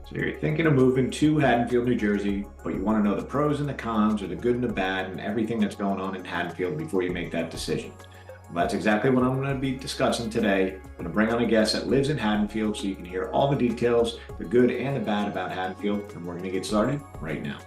So you're thinking of moving to Haddonfield, New Jersey, but you want to know the pros and the cons, or the good and the bad, and everything that's going on in Haddonfield before you make that decision. Well, that's exactly what I'm going to be discussing today. I'm going to bring on a guest that lives in Haddonfield so you can hear all the details, the good and the bad about Haddonfield, and we're going to get started right now.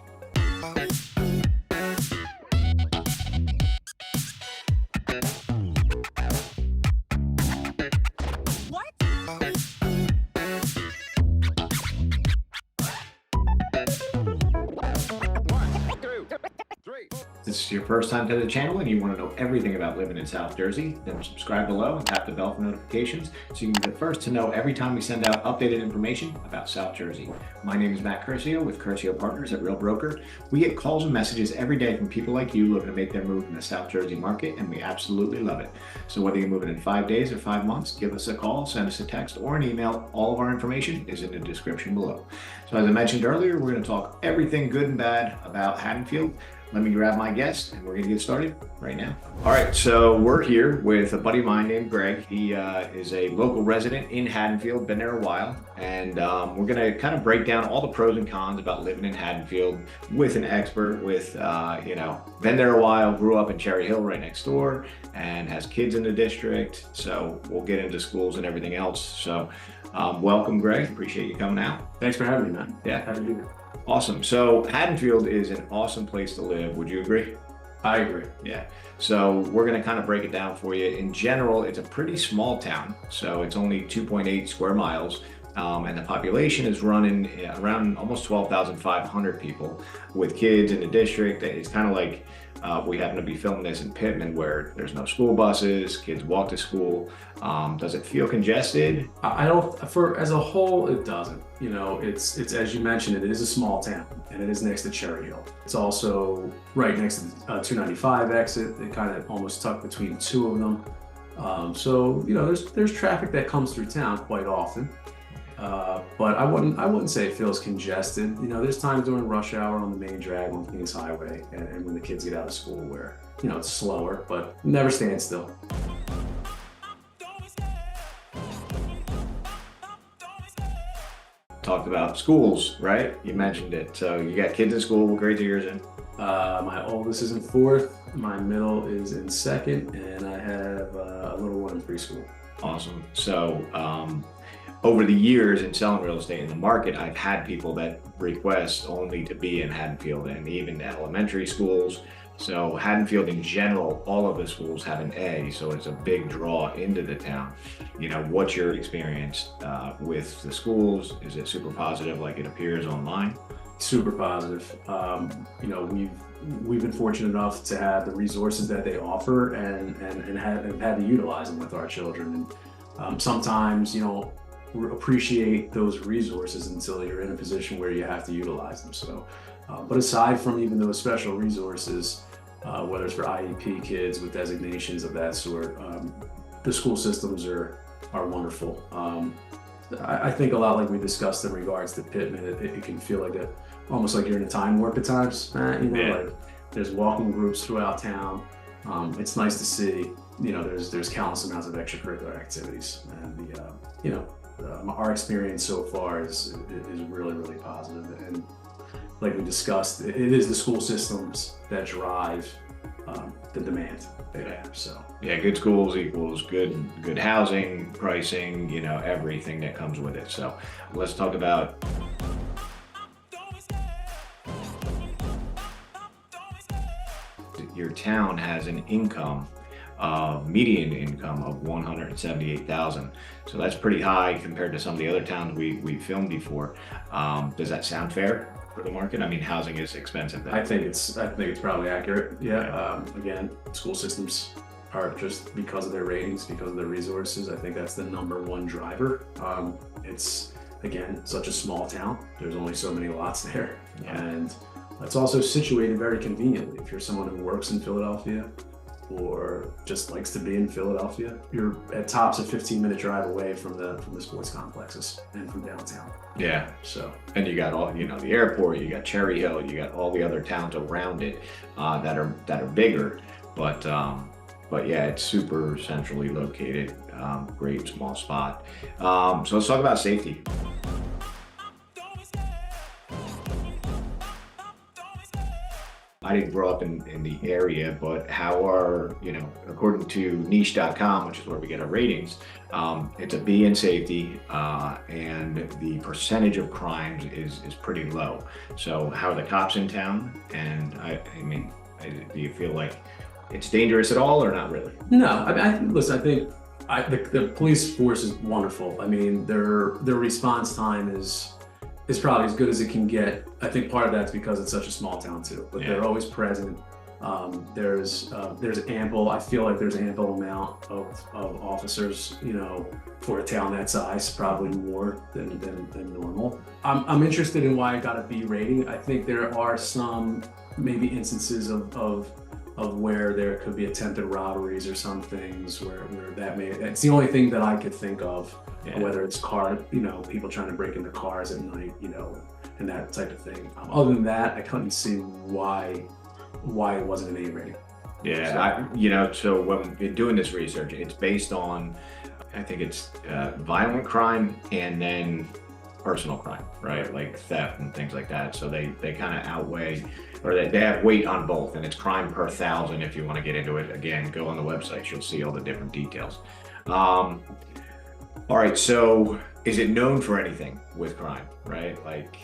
If this is your first time to the channel and you want to know everything about living in South Jersey, then subscribe below and tap the bell for notifications so you can be the first to know every time we send out updated information about South Jersey. My name is Matt Curcio with Curcio Partners at Real Broker. We get calls and messages every day from people like you looking to make their move in the South Jersey market, and we absolutely love it. So whether you're moving in 5 days or 5 months, give us a call, send us a text or an email. All of our information is in the description below. So as I mentioned earlier, we're going to talk everything good and bad about Haddonfield. Let me grab my guest and we're gonna get started right now. All right, so we're here with a buddy of mine named Greg. He is a local resident in Haddonfield, been there a while. And we're gonna kind of break down all the pros and cons about living in Haddonfield with an expert with, been there a while, grew up in Cherry Hill right next door and has kids in the district. So we'll get into schools and everything else. So welcome, Greg, appreciate you coming out. Thanks for having me, man. Yeah. Happy to be here. Awesome. So Haddonfield is an awesome place to live. Would you agree? I agree. Yeah. So we're going to kind of break it down for you. In general, it's a pretty small town. So it's only 2.8 square miles. And the population is running around almost 12,500 people with kids in the district. It's kind of like we happen to be filming this in Pittman where there's no school buses, kids walk to school. Does it feel congested? I don't, as a whole, it doesn't. You know, it's as you mentioned, it is a small town and it is next to Cherry Hill. It's also right next to the 295 exit. They kind of almost tucked between two of them. So, you know, there's traffic that comes through town quite often. But I wouldn't say it feels congested. You know, there's times during rush hour on the main drag on Queens Highway and when the kids get out of school where, you know, it's slower, but never stand still. Talked about schools, right? You mentioned it. So you got kids in school. What grades are yours in? My oldest is in 4th, my middle is in 2nd, and I have a little one in preschool. Awesome. So over the years in selling real estate in the market, I've had people that request only to be in Haddonfield and even elementary schools. So Haddonfield in general, all of the schools have an A, so it's a big draw into the town. You know, what's your experience with the schools? Is it super positive like it appears online? Super positive. You know, we've been fortunate enough to have the resources that they offer and have had to utilize them with our children. And sometimes, you know, appreciate those resources until you're in a position where you have to utilize them. So, but aside from even those special resources, whether it's for IEP kids with designations of that sort, the school systems are wonderful. I think a lot like we discussed in regards to Pittman, it can feel like almost like you're in a time warp at times. You know, yeah. Like there's walking groups throughout town. It's nice to see. You know, there's countless amounts of extracurricular activities, and you know, our experience so far is really, really positive. And like we discussed, it is the school systems that drive the demand there. So yeah, good schools equals good housing, pricing, you know, everything that comes with it. So let's talk about your town has an income, median income of 178,000. So that's pretty high compared to some of the other towns we filmed before. Does that sound fair for the market? I mean, housing is expensive. I think it's probably accurate. Yeah. Again, school systems are just because of their ratings, because of their resources. I think that's the #1 driver. It's again such a small town. There's only so many lots there, yeah. And it's also situated very conveniently. If you're someone who works in Philadelphia or just likes to be in Philadelphia, you're at tops a 15-minute drive away from the sports complexes and from downtown. Yeah. So, and you got all, you know, the airport, you got Cherry Hill, you got all the other towns around it that are bigger, but yeah, it's super centrally located. Great small spot. So let's talk about safety. I didn't grow up in the area, but how are, according to niche.com, which is where we get our ratings, it's a B in safety, and the percentage of crimes is pretty low. So how are the cops in town? And I mean, do you feel like it's dangerous at all or not really? No, listen, I think the police force is wonderful. I mean, their response time is probably as good as it can get. I think part of that's because it's such a small town too, but they're always present. There's ample, I feel like there's ample amount of officers, for a town that size, probably more than normal. I'm interested in why it got a B rating. I think there are some maybe instances of where there could be attempted robberies or some things where that's the only thing that I could think of. Whether it's people trying to break into cars at night, and that type of thing. Other than that, I couldn't see why it wasn't an A rating. Yeah, so when you're doing this research, it's based on, I think it's violent crime and then personal crime, right? Like theft and things like that. So they kind of outweigh, or they have weight on both, and it's crime per 1,000. If you want to get into it, again, go on the website, you'll see all the different details. All right, so is it known for anything with crime, right? Like,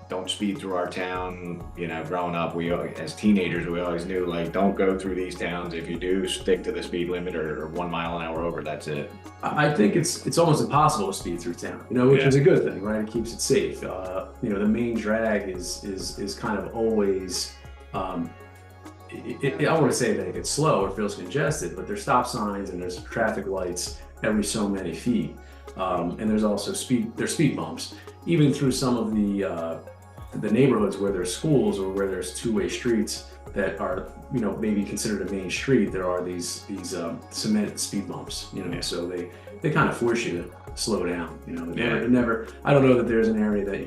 don't speed through our town. Growing up, as teenagers, we always knew, like, don't go through these towns. If you do, stick to the speed limit or 1 mile an hour over, that's it. I think it's almost impossible to speed through town, which is a good thing, right? It keeps it safe. The main drag is kind of always, I don't want to say that it gets slow or feels congested, but there's stop signs and there's traffic lights every so many feet. And there's also speed bumps, even through some of the neighborhoods where there's schools or where there's two-way streets that are, maybe considered a main street. There are these cemented speed bumps, so they kind of force you to slow down. Never. I don't know that there's an area that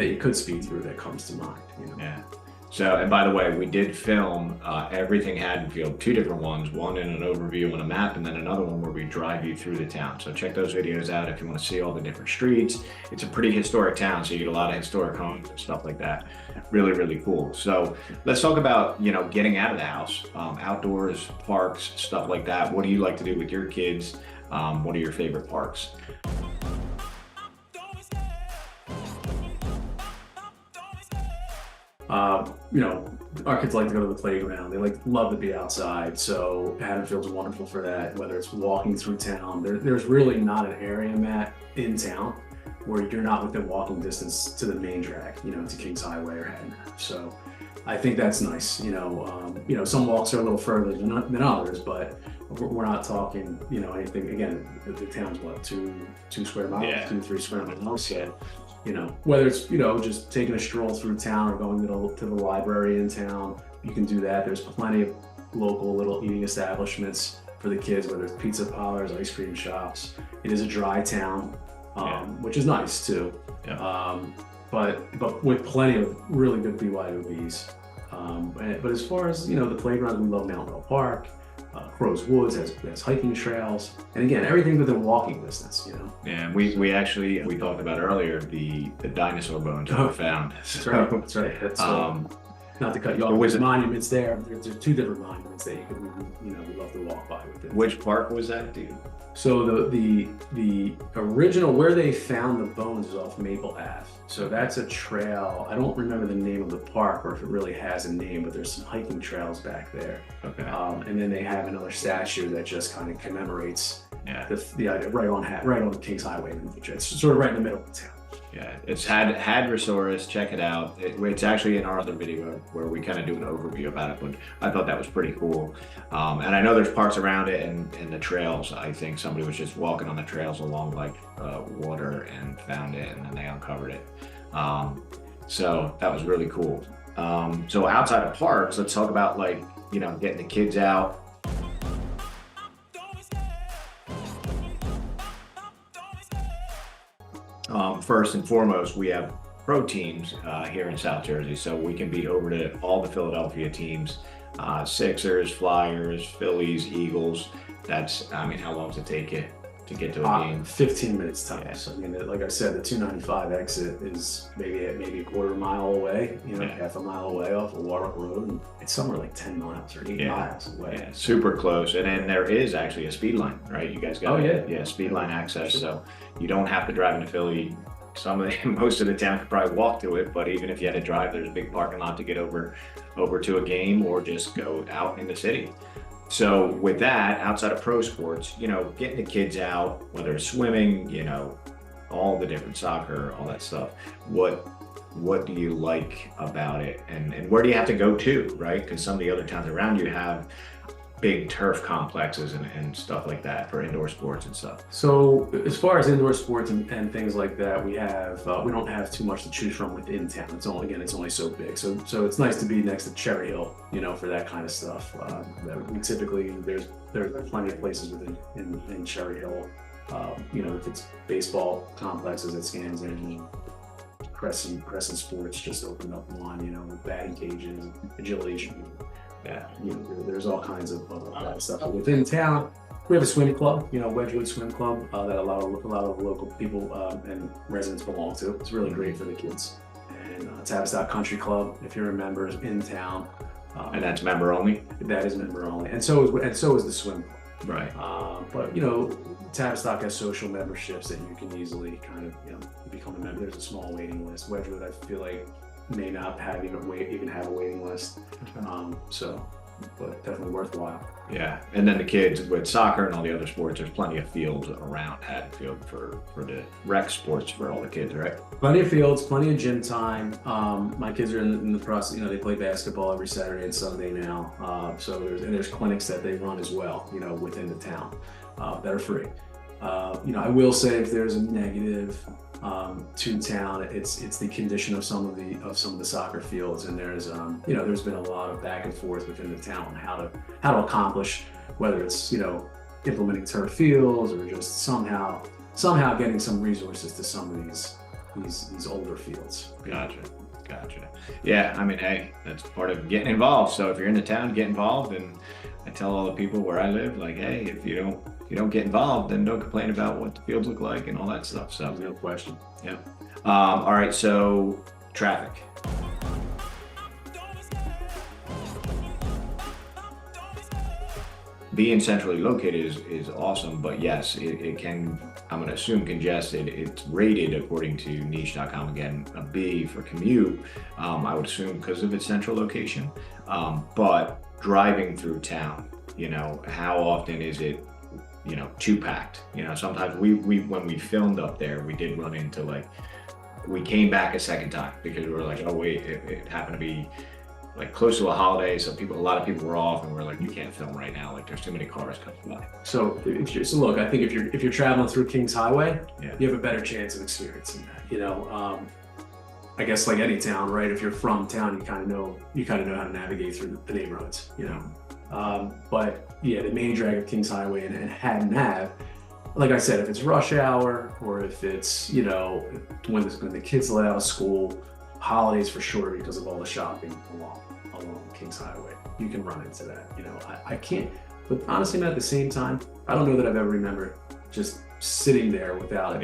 you could speed through that comes to mind. Yeah. So, and by the way, we did film everything Haddonfield, 2 different ones, one in an overview on a map, and then another one where we drive you through the town. So check those videos out if you want to see all the different streets. It's a pretty historic town, so you get a lot of historic homes and stuff like that. Really, really cool. So let's talk about, getting out of the house, outdoors, parks, stuff like that. What do you like to do with your kids? What are your favorite parks? Our kids like to go to the playground. They love to be outside. So Haddonfield's wonderful for that. Whether it's walking through town, there's really not an area, Matt, in town where you're not within walking distance to the main drag, to Kings Highway or Haddon. So I think that's nice. Some walks are a little further than others, but we're not talking, anything. Again, the town's what, 2 square miles, 2-3 square miles. Yeah. Whether it's, just taking a stroll through town or going to the library in town, you can do that. There's plenty of local little eating establishments for the kids, whether it's pizza parlors, ice cream shops. It is a dry town, which is nice too. Yeah. But with plenty of really good BYOBs. But as far as, the playground, we love Mount Mill Park. Crow's Woods has hiking trails, and again, everything within walking distance. Yeah, we talked about earlier the dinosaur bones that were found. That's right. That's not to cut you off. There's monuments there. There's 2 different monuments that you could, we love to walk by with it. Which park was that, dude? So the original where they found the bones is off Maple Ave. So that's a trail. I don't remember the name of the park or if it really has a name, but there's some hiking trails back there. Okay. And then they have another statue that just kind of commemorates the idea right on the Kings Highway. It's sort of right in the middle of town. Yeah, it's Hadrosaurus. Check it out. It's actually in our other video where we kind of do an overview about it, but I thought that was pretty cool. And I know there's parts around it and the trails. I think somebody was just walking on the trails along water and found it, and then they uncovered it. So that was really cool. So outside of parks, let's talk about getting the kids out. First and foremost, we have pro teams here in South Jersey, so we can beat over to all the Philadelphia teams, Sixers, Flyers, Phillies, Eagles. How long does it take you? to get to a game? 15 minutes tops. I mean, like I said, the 295 exit is maybe a quarter mile away, half a mile away off of Warwick Road. And it's somewhere like 10 miles or 8 miles away. Yeah, super close. And then there is actually a speed line, right? You guys got speed line access. Sure. So you don't have to drive into Philly. Most of the town could probably walk to it, but even if you had to drive, there's a big parking lot to get over to a game or just go out in the city. So with that, outside of pro sports, getting the kids out, whether it's swimming, all the different soccer, all that stuff, what do you like about it? And where do you have to go to, right? Because some of the other towns around you have big turf complexes and stuff like that for indoor sports and stuff. So as far as indoor sports and things like that, we don't have too much to choose from within town. It's only so big. So it's nice to be next to Cherry Hill, for that kind of stuff. We typically, there's plenty of places in Cherry Hill. If it's baseball complexes at Skansen, Crescent Sports just opened up one, with batting cages, agility. Yeah, there's all kinds of that stuff. But within town, we have a swim club, Wedgwood Swim Club, that a lot of local people and residents belong to. It's really great for the kids. And Tavistock Country Club, if you're a member, is in town. And that's member only? That is member only. And so is the swim club. Right. But Tavistock has social memberships that you can easily kind of, become a member. There's a small waiting list. Wedgwood, I feel like, may not have even have a waiting list. But definitely worthwhile. Yeah, and then the kids with soccer and all the other sports, there's plenty of fields around Haddonfield for the rec sports for all the kids, right? Plenty of fields, plenty of gym time. My kids are in the process, they play basketball every Saturday and Sunday now. So there's clinics that they run as well, within the town that are free. I will say if there's a negative to town, it's the condition of some of the soccer fields, and there's been a lot of back and forth within the town on how to accomplish, whether it's implementing turf fields or just somehow getting some resources to some of these older fields. Gotcha. Yeah, I mean, hey, that's part of getting involved. So if you're in the town, get involved. And I tell all the people where I live, like, hey, if you don't get involved, then don't complain about what the fields look like and all that stuff. So no question. Yeah. All right. So traffic. Being centrally located is awesome, but yes, it can, I'm going to assume, congested. It's rated, according to niche.com, again, a B for commute, I would assume, because of its central location. But driving through town, how often is it, too packed? Sometimes we when we filmed up there, we did run into we came back a second time because we were like, oh wait, it happened to be close to a holiday, so a lot of people were off, and we're like, you can't film right now. There's too many cars coming by. So look, I think if you're traveling through Kings Highway, you have a better chance of experiencing that. I guess like any town, right? If you're from town, you kind of know how to navigate through the neighborhoods. But yeah, the main drag of Kings Highway and Haddon Ave, like I said, if it's rush hour or if it's when the kids let out of school, holidays for sure, because of all the shopping along Kings Highway, you can run into that. I can't, but honestly, at the same time, I don't know that I've ever remembered just sitting there without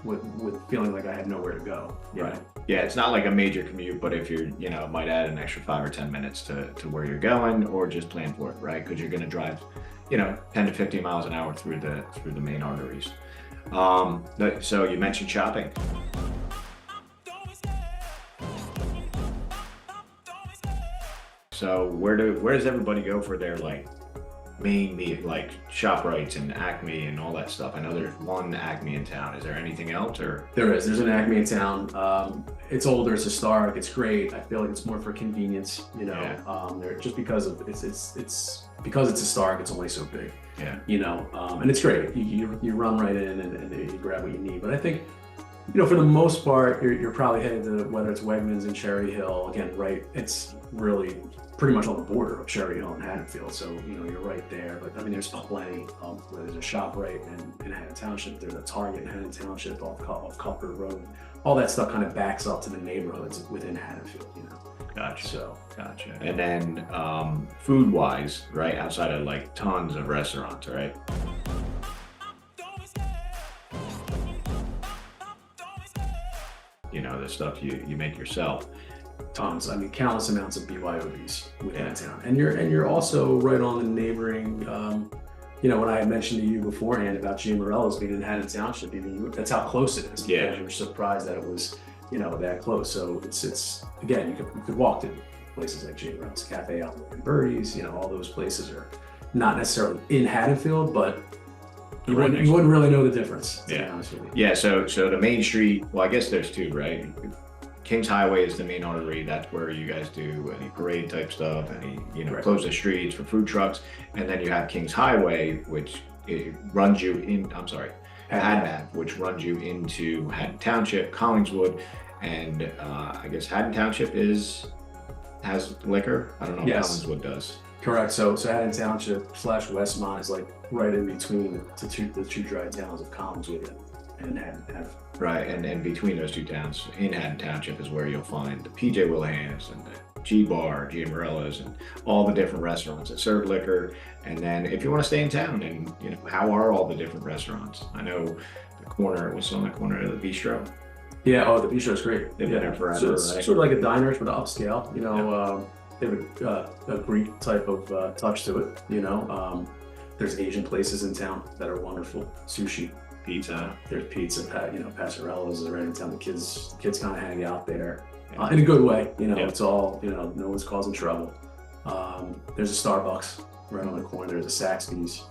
with feeling like I had nowhere to go. Right. Yeah, it's not like a major commute, but if you're, it might add an extra 5 or 10 minutes to where you're going, or just plan for it, right? Because you're going to drive, 10 to 15 miles an hour through the main arteries. So you mentioned shopping. So where does everybody go for their main meat, like ShopRites and Acme and all that stuff? I know there's one Acme in town. Is there anything else, or? There's an Acme in town. It's older, it's historic, it's great. I feel like it's more for convenience, just because of it's because it's historic, it's only so big. Yeah. And it's great. You run right in and you grab what you need. But I think, for the most part, you're probably headed to, whether it's Wegmans in Cherry Hill, again, right? It's really pretty much on the border of Cherry Hill and Haddonfield. So, you're right there. But I mean, there's plenty where there's a ShopRite in Haddon Township. There's a Target in Haddon Township off Cuthbert Road. All that stuff kind of backs up to the neighborhoods within Haddonfield, Gotcha. And then food-wise, right, outside of tons of restaurants, right? the stuff you make yourself. Tons. I mean, countless amounts of BYOBs within town, and you're also right on the neighboring. When I had mentioned to you beforehand about Giamarello's being in Haddon Township, that's how close it is. Yeah, you were surprised that it was that close. So it's again, you could walk to places like Giamarello's Cafe out in Birdies. All those places are not necessarily in Haddonfield, but you wouldn't really know the difference. To be honest with you. Yeah. So the main street. Well, I guess there's two, right? Kings Highway is the main artery. That's where you guys do any parade type stuff, any close the streets for food trucks, and then you have Kings Highway, which it runs you in. I'm sorry, Haddon, which runs you into Haddon Township, Collingswood, and I guess Haddon Township has liquor. I don't know if Collingswood does. Correct. So Haddon Township / Westmont is like right in between the two dry towns of Collingswood and Haddon. Right, and between those two towns, in Haddon Township is where you'll find the PJ Willihan's and the G Bar, Giamarello's, and all the different restaurants that serve liquor. And then if you want to stay in town, and how are all the different restaurants? I know the corner was on the corner of the bistro. Yeah, the bistro's great. They've been there forever. So it's sort of like a diner, but upscale. They have a Greek type of touch to it. There's Asian places in town that are wonderful. Sushi. Pizza. There's pizza, Passarella's is right in town. The kids kind of hang out there in a good way. It's all, no one's causing trouble. There's a Starbucks right on the corner. There's a Saxby's.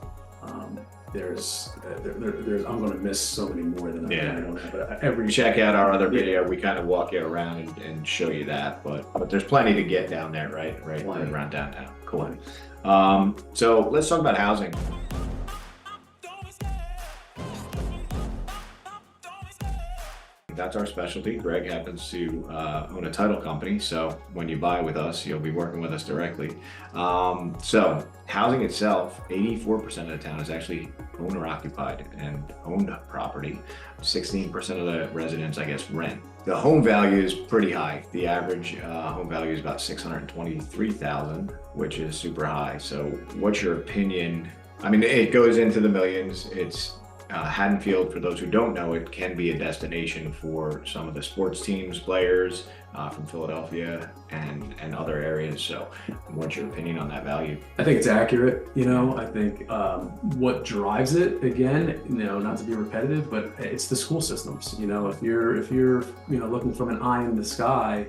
There's I'm going to miss so many more than I don't have. But check out our other video. We kind of walk you around and show you that. But there's plenty to get down there, right around downtown. Cool. So let's talk about housing. That's our specialty. Gregg happens to own a title company, so when you buy with us, you'll be working with us directly. So housing itself, 84% of the town is actually owner occupied and owned property. 16% of the residents, I guess, rent. The home value is pretty high. The average home value is about $623,000, which is super high. So what's your opinion? I mean, it goes into the millions. It's Haddonfield, for those who don't know, it can be a destination for some of the sports teams, players from Philadelphia and other areas. So what's your opinion on that value? I think it's accurate. I think what drives it, again, not to be repetitive, but it's the school systems. If you're looking from an eye in the sky,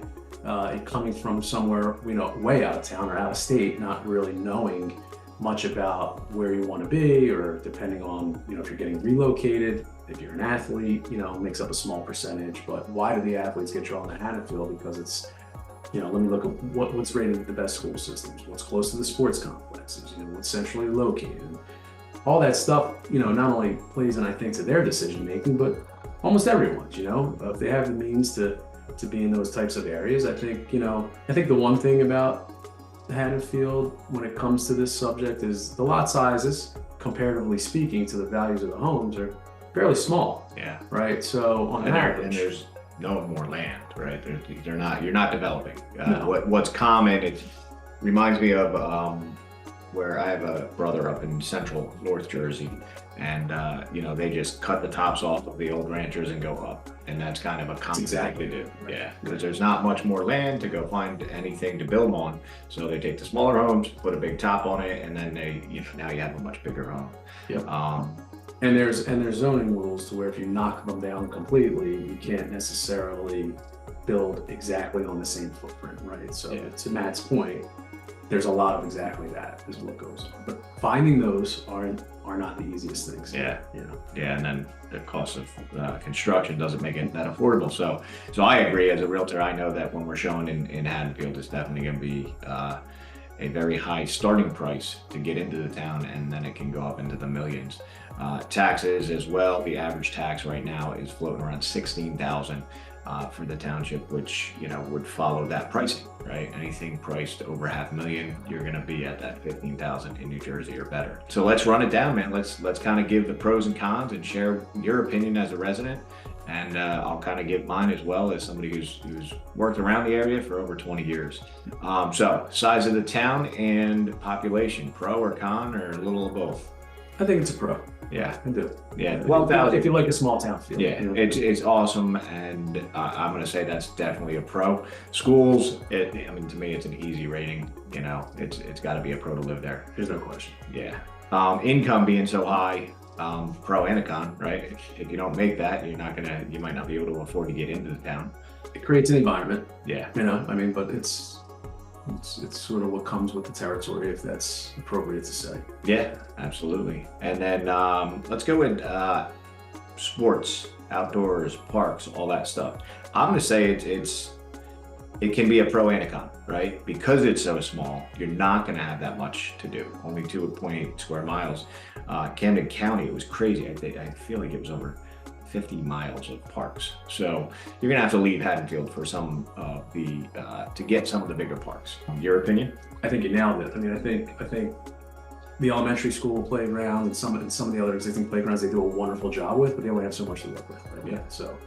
coming from somewhere, way out of town or out of state, not really knowing much about where you want to be, or depending on, if you're getting relocated, if you're an athlete, makes up a small percentage. But why do the athletes get drawn to Haddonfield? Because it's, let me look at what's rated the best school systems, what's close to the sports complexes, what's centrally located. All that stuff, not only plays in, I think, to their decision making, but almost everyone's, if they have the means to be in those types of areas. I think the one thing about Haddonfield when it comes to this subject is the lot sizes, comparatively speaking to the values of the homes, are fairly small. Yeah. Right. So on average, and there's no more land, right? You're not developing. No. What's common? It reminds me of where I have a brother up in central North Jersey, and they just cut the tops off of the old ranchers and go up, and that's kind of a common thing to do. Right. Yeah, because there's not much more land to go find anything to build on, so they take the smaller homes, put a big top on it, and then now you have a much bigger home. Yep. And there's zoning rules to where if you knock them down completely, you can't necessarily build exactly on the same footprint, right? So to Matt's point, there's a lot of exactly that is what goes on. But finding those are not the easiest things. Yeah. Yeah, and then the cost of construction doesn't make it that affordable. So I agree. As a realtor, I know that when we're showing in Haddonfield, it's definitely going to be a very high starting price to get into the town, and then it can go up into the millions. Taxes as well. The average tax right now is floating around $16,000 for the township, which would follow that pricing, right? Anything priced over $500,000, you're going to be at that $15,000 in New Jersey or better. So let's run it down, man. Let's kind of give the pros and cons and share your opinion as a resident, and I'll kind of give mine as well as somebody who's worked around the area for over 20 years. So size of the town and population, pro or con, or a little of both? I think it's a pro. Yeah. I do. Yeah. Well, if you like a small town feel. Yeah, You know? it's awesome, and I'm gonna say that's definitely a pro. Schools, I mean, to me, it's an easy rating. You know, it's got to be a pro to live there. There's no question. Yeah. Income being so high, pro and a con, right? If you don't make that, you might not be able to afford to get into the town. It creates an environment, Yeah. you know, I mean, but it's sort of what comes with the territory, if that's appropriate to say. Yeah, absolutely. And then let's go with sports, outdoors, parks, all that stuff. I'm gonna say it can be a pro and a con, right? Because it's so small, you're not gonna have that much to do. Only 2.8 square miles. Camden County, it was crazy. I feel like it was over 50 miles of parks. So you're gonna have to leave Haddonfield for some of the to get some of the bigger parks. Your opinion? I think you nailed it. I mean, I think the elementary school playground and some of the other existing playgrounds, they do a wonderful job with, but they only have so much to work with, right? Yeah. So,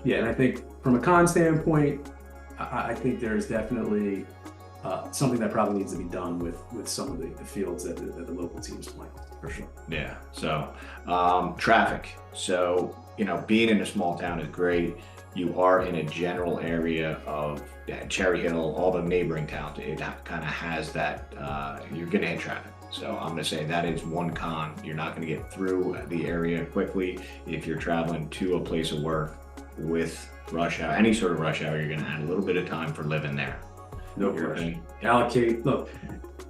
yeah, and I think from a con standpoint, I think there's definitely something that probably needs to be done with some of the fields that the local teams play, for sure. Yeah. So traffic. So, you know, being in a small town is great. You are in a general area of Cherry Hill, all the neighboring towns. It kind of has that, you're going to hit traffic. So I'm going to say that is one con. You're not going to get through the area quickly. If you're traveling to a place of work with rush hour, any sort of rush hour, you're going to add a little bit of time for living there. No question. Allocate, look,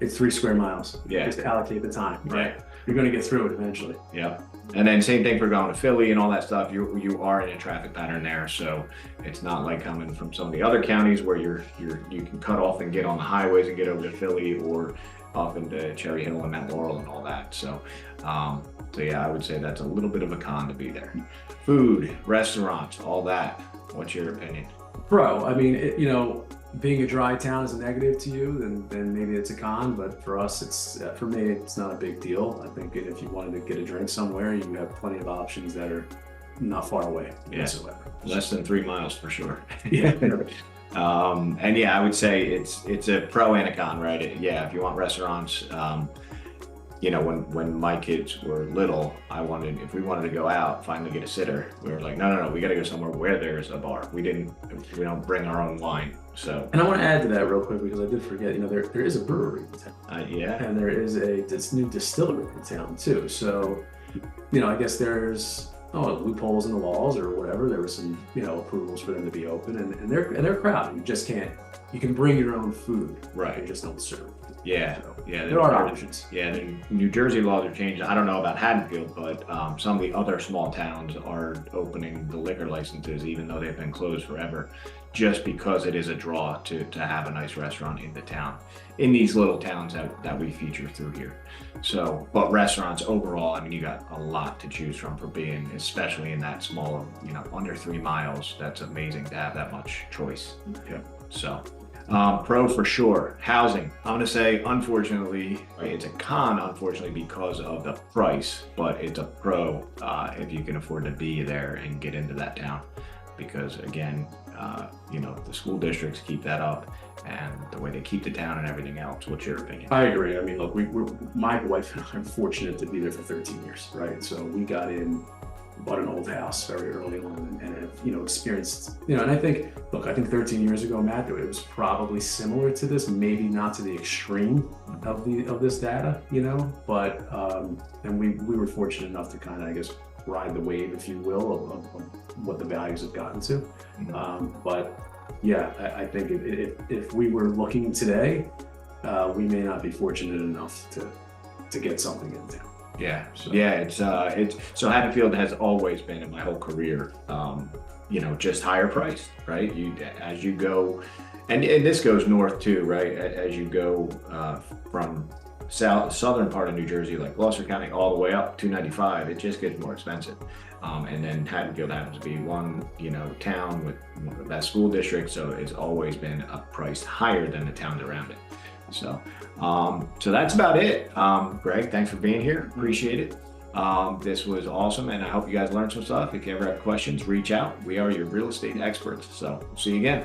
it's 3 square miles. Yeah. Just allocate the time, right? Yeah. You're going to get through it eventually. Yep. And then same thing for going to Philly and all that stuff. You are in a traffic pattern there, so it's not like coming from some of the other counties where you can cut off and get on the highways and get over to Philly or up into Cherry Hill and Mount Laurel and all that. So, so yeah, I would say that's a little bit of a con to be there. Food, restaurants, all that. What's your opinion? Pro, I mean, you know, being a dry town is a negative to you, then maybe it's a con. But for us, for me, it's not a big deal. I think if you wanted to get a drink somewhere, you have plenty of options that are not far away whatsoever. Less than 3 miles for sure. Yeah. And yeah, I would say it's a pro and a con, right? Yeah, if you want restaurants, you know, when my kids were little, if we wanted to go out, finally get a sitter, we were like, no, we got to go somewhere where there's a bar. We don't bring our own wine. So, and I want to add to that real quick because I did forget, you know, there is a brewery in town. Yeah. And there is this new distillery in town too. So, you know, I guess there's loopholes in the laws or whatever. There was some, you know, approvals for them to be open, and they're crowded. You can bring your own food. Right. They just don't serve. Yeah. So, Yeah. there are options. Yeah. The New Jersey laws are changing. I don't know about Haddonfield, but some of the other small towns are opening the liquor licenses, even though they've been closed forever, just because it is a draw to have a nice restaurant in the town, in these little towns that we feature through here. So, but restaurants overall, I mean, you got a lot to choose from for being, especially in that small, you know, under 3 miles. That's amazing to have that much choice. Yeah. So, pro for sure. Housing, I'm going to say, unfortunately, right, it's a con, unfortunately, because of the price, but it's a pro if you can afford to be there and get into that town. Because again, you know, the school districts keep that up, and the way they keep the town and everything else. What's your opinion? I agree. I mean, look, my wife and I are fortunate to be there for 13 years, right? So we bought an old house very early on, and have, you know, experienced, you know, and I think 13 years ago, Matt, it was probably similar to this, maybe not to the extreme of this data, you know, but and we were fortunate enough to kind of, I guess, ride the wave, if you will, of what the values have gotten to. But yeah, I think if we were looking today, we may not be fortunate enough to get something in town. Yeah, so. Yeah, it's so Haddonfield has always been, in my whole career, you know, just higher priced, right? As you go, and this goes north too, right? As you go from southern part of New Jersey, like Gloucester County, all the way up 295, it just gets more expensive. And then Haddonfield happens to be one, you know, town with one of the best school districts, so it's always been priced higher than the towns around it. So, so that's about it. Greg, thanks for being here. Appreciate it. This was awesome, and I hope you guys learned some stuff. If you ever have questions, reach out. We are your real estate experts. So, see you again.